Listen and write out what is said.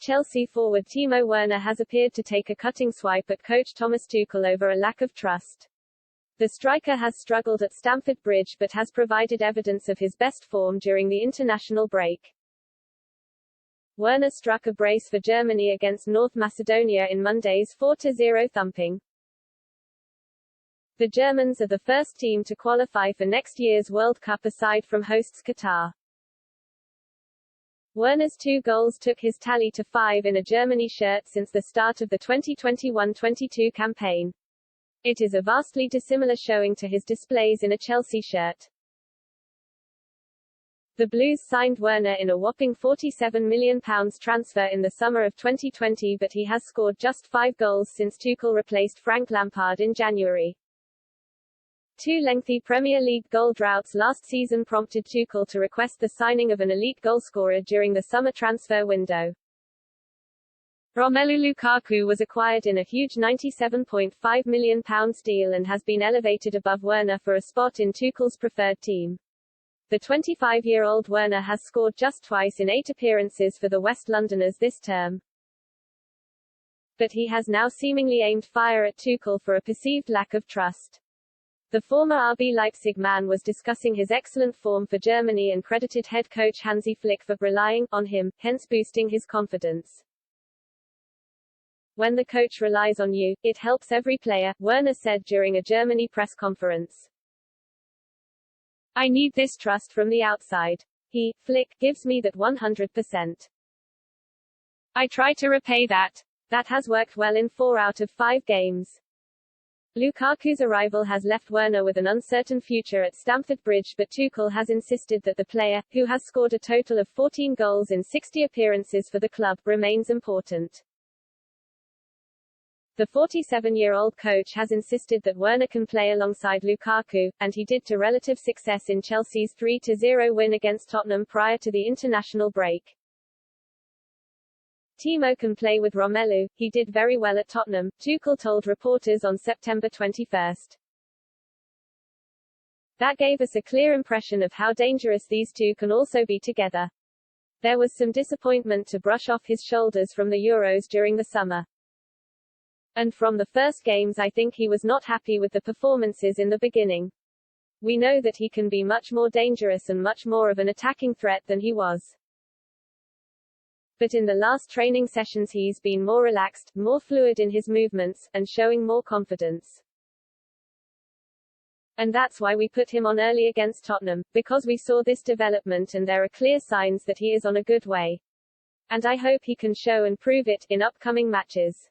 Chelsea forward Timo Werner has appeared to take a cutting swipe at coach Thomas Tuchel over a lack of trust. The striker has struggled at Stamford Bridge but has provided evidence of his best form during the international break. Werner struck a brace for Germany against North Macedonia in Monday's 4-0 thumping. The Germans are the first team to qualify for next year's World Cup aside from hosts Qatar. Werner's 2 goals took his tally to 5 in a Germany shirt since the start of the 2021-22 campaign. It is a vastly dissimilar showing to his displays in a Chelsea shirt. The Blues signed Werner in a whopping £47 million transfer in the summer of 2020, but he has scored just 5 goals since Tuchel replaced Frank Lampard in January. 2 lengthy Premier League goal droughts last season prompted Tuchel to request the signing of an elite goalscorer during the summer transfer window. Romelu Lukaku was acquired in a huge £97.5 million deal and has been elevated above Werner for a spot in Tuchel's preferred team. The 25-year-old Werner has scored just twice in 8 appearances for the West Londoners this term. But he has now seemingly aimed fire at Tuchel for a perceived lack of trust. The former RB Leipzig man was discussing his excellent form for Germany and credited head coach Hansi Flick for relying on him, hence boosting his confidence. "When the coach relies on you, it helps every player," Werner said during a Germany press conference. "I need this trust from the outside. He, Flick, gives me that 100%. I try to repay that. That has worked well in 4 out of 5 games." Lukaku's arrival has left Werner with an uncertain future at Stamford Bridge, but Tuchel has insisted that the player, who has scored a total of 14 goals in 60 appearances for the club, remains important. The 47-year-old coach has insisted that Werner can play alongside Lukaku, and he did to relative success in Chelsea's 3-0 win against Tottenham prior to the international break. "Timo can play with Romelu, he did very well at Tottenham," Tuchel told reporters on September 21. "That gave us a clear impression of how dangerous these two can also be together. There was some disappointment to brush off his shoulders from the Euros during the summer. And from the first games I think he was not happy with the performances in the beginning. We know that he can be much more dangerous and much more of an attacking threat than he was. But in the last training sessions he's been more relaxed, more fluid in his movements, and showing more confidence. And that's why we put him on early against Tottenham, because we saw this development and there are clear signs that he is on a good way. And I hope he can show and prove it in upcoming matches."